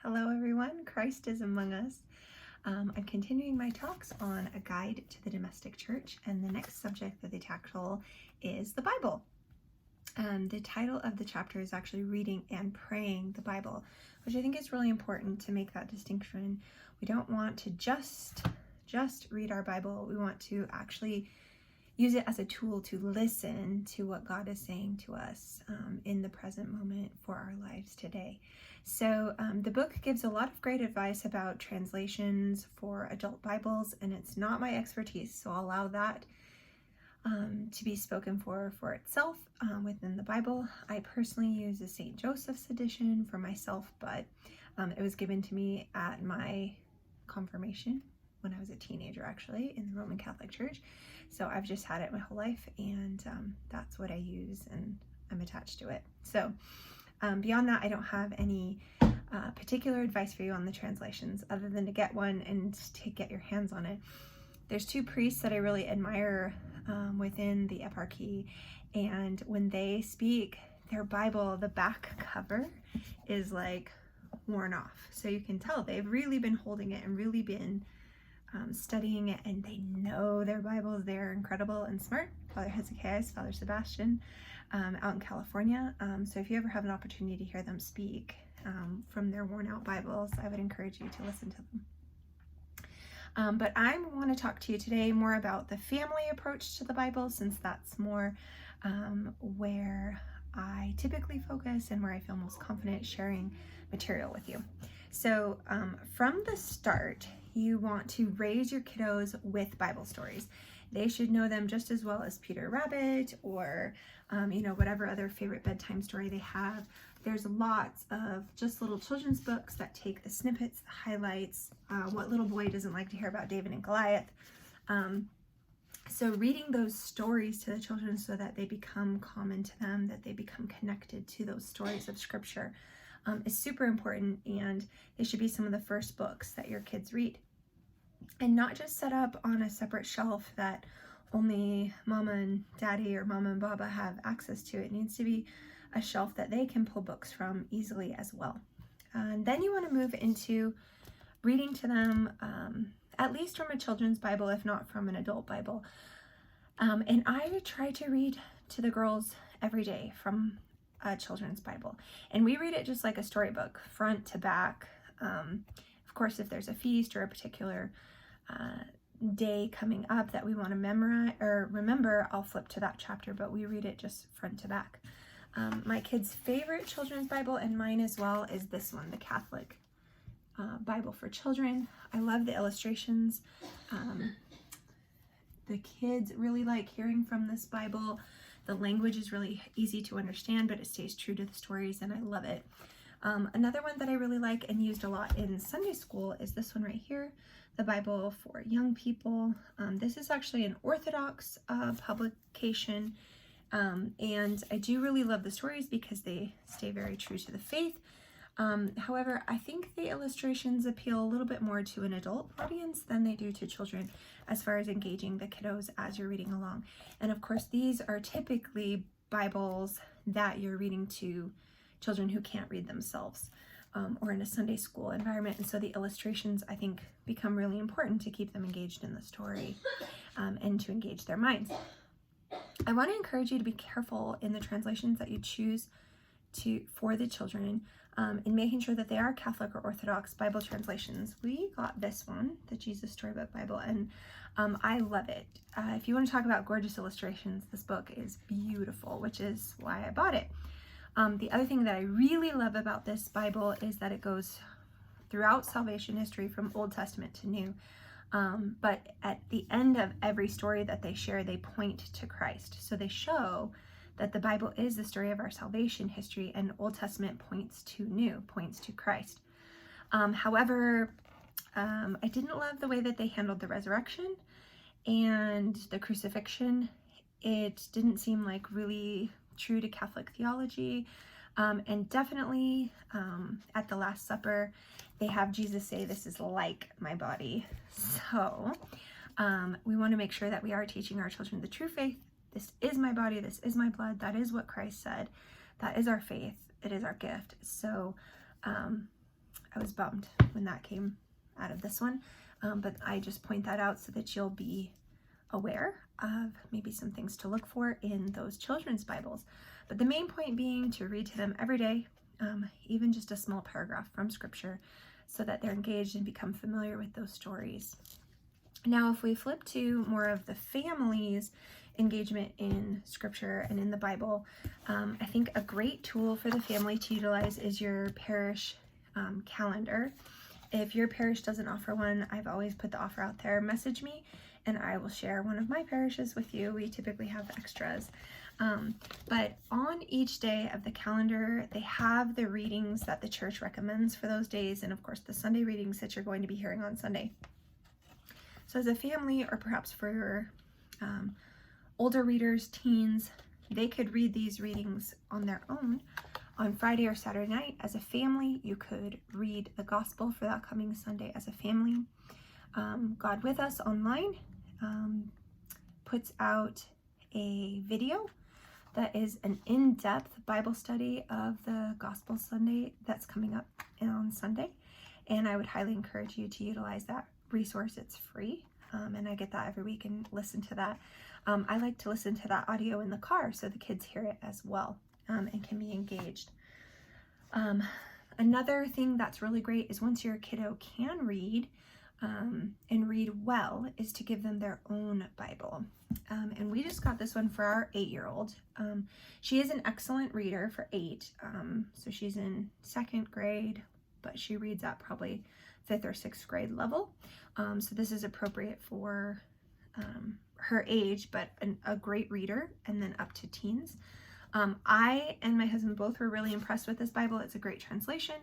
Hello everyone, Christ is among us. I'm continuing my talks on a guide to the domestic church, and the next subject that they tackle is the Bible. The title of the chapter is actually reading and praying the Bible, which I think is really important to make that distinction. We don't want to just read our Bible. We want to actually use it as a tool to listen to what God is saying to us in the present moment for our lives today. So the book gives a lot of great advice about translations for adult Bibles, and it's not my expertise, so I'll allow that to be spoken for itself within the Bible. I personally use the St. Joseph's edition for myself, but it was given to me at my confirmation when I was a teenager, actually, in the Roman Catholic Church. So I've just had it my whole life, and that's what I use, and I'm attached to it. So beyond that, I don't have any particular advice for you on the translations other than to get one and to get your hands on it. There's two priests that I really admire within the eparchy, and when they speak their Bible, the back cover is like worn off. So you can tell they've really been holding it and really been studying it, and they know their Bibles. They're incredible and smart. Father Hezekiah, Father Sebastian, out in California. So if you ever have an opportunity to hear them speak from their worn out Bibles, I would encourage you to listen to them. But I want to talk to you today more about the family approach to the Bible, since that's more where I typically focus and where I feel most confident sharing material with you. So from the start, you want to raise your kiddos with Bible stories. They should know them just as well as Peter Rabbit or, whatever other favorite bedtime story they have. There's lots of just little children's books that take the snippets, the highlights. What little boy doesn't like to hear about David and Goliath? So reading those stories to the children so that they become common to them, that they become connected to those stories of Scripture is super important, and they should be some of the first books that your kids read. And not just set up on a separate shelf that only mama and daddy or mama and baba have access to. It needs to be a shelf that they can pull books from easily as well. And then you want to move into reading to them, at least from a children's Bible, if not from an adult Bible. And I try to read to the girls every day from a children's Bible. And we read it just like a storybook, front to back. Of course, if there's a feast or a particular day coming up that we want to memorize or remember, I'll flip to that chapter, but we read it just front to back. My kids' favorite children's Bible, and mine as well, is this one, the Catholic Bible for Children. I love the illustrations. The kids really like hearing from this Bible. The language is really easy to understand, but it stays true to the stories, and I love it. Another one that I really like and used a lot in Sunday school is this one right here, the Bible for Young People. This is actually an Orthodox publication, and I do really love the stories because they stay very true to the faith. However, I think the illustrations appeal a little bit more to an adult audience than they do to children as far as engaging the kiddos as you're reading along. And of course, these are typically Bibles that you're reading to children who can't read themselves or in a Sunday school environment. And so the illustrations, I think, become really important to keep them engaged in the story and to engage their minds. I want to encourage you to be careful in the translations that you choose for the children in making sure that they are Catholic or Orthodox Bible translations. We got this one, the Jesus Storybook Bible, and I love it. If you want to talk about gorgeous illustrations, this book is beautiful, which is why I bought it. The other thing that I really love about this Bible is that it goes throughout salvation history from Old Testament to New. But at the end of every story that they share, they point to Christ. So they show that the Bible is the story of our salvation history, and Old Testament points to New, points to Christ. However, I didn't love the way that they handled the resurrection and the crucifixion. It didn't seem like really true to Catholic theology. And definitely at the Last Supper, they have Jesus say, "This is like my body." So we want to make sure that we are teaching our children the true faith. This is my body, this is my blood. That is what Christ said. That is our faith. It is our gift. So I was bummed when that came out of this one, but I just point that out so that you'll be aware of maybe some things to look for in those children's Bibles. But the main point being to read to them every day, even just a small paragraph from Scripture, so that they're engaged and become familiar with those stories. Now, if we flip to more of the family's engagement in Scripture and in the Bible, I think a great tool for the family to utilize is your parish calendar. If your parish doesn't offer one, I've always put the offer out there. Message me and I will share one of my parishes with you. We typically have extras. But on each day of the calendar, they have the readings that the church recommends for those days, and of course the Sunday readings that you're going to be hearing on Sunday. So as a family, or perhaps for your older readers, teens, they could read these readings on their own on Friday or Saturday night. As a family, you could read the gospel for that coming Sunday as a family. God With Us online puts out a video that is an in-depth Bible study of the Gospel Sunday that's coming up on Sunday. And I would highly encourage you to utilize that resource. It's free, and I get that every week and listen to that. I like to listen to that audio in the car so the kids hear it as well, and can be engaged. Another thing that's really great is once your kiddo can read and read well, is to give them their own Bible. And we just got this one for our 8-year-old. She is an excellent reader for 8. So she's in 2nd grade, but she reads at probably 5th or 6th grade level. So this is appropriate for her age, but a great reader, and then up to teens. I and my husband both were really impressed with this Bible. It's a great translation,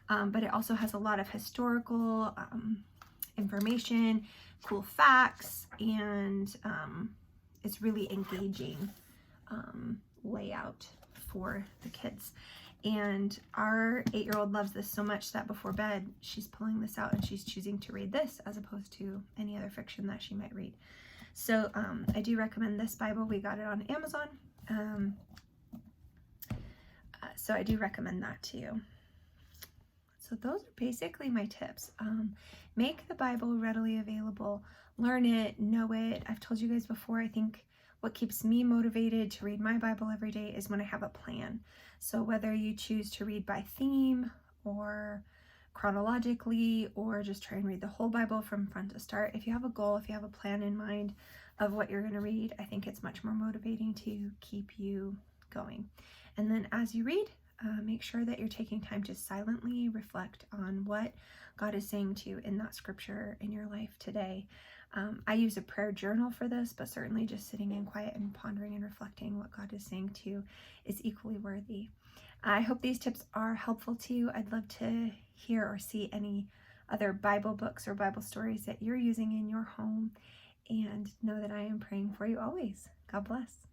but it also has a lot of historical information, cool facts, and it's really engaging layout for the kids. And our 8-year-old loves this so much that before bed, she's pulling this out and she's choosing to read this as opposed to any other fiction that she might read. So I do recommend this Bible. We got it on Amazon. So I do recommend that to you. So those are basically my tips. Make the Bible readily available. Learn it, know it. I've told you guys before, I think what keeps me motivated to read my Bible every day is when I have a plan. So whether you choose to read by theme or chronologically, or just try and read the whole Bible from front to start, if you have a goal, if you have a plan in mind of what you're going to read, I think it's much more motivating to keep you going. And then as you read, make sure that you're taking time to silently reflect on what God is saying to you in that scripture in your life today. I use a prayer journal for this, but certainly just sitting in quiet and pondering and reflecting what God is saying to you is equally worthy. I hope these tips are helpful to you. I'd love to hear or see any other Bible books or Bible stories that you're using in your home, and know that I am praying for you always. God bless.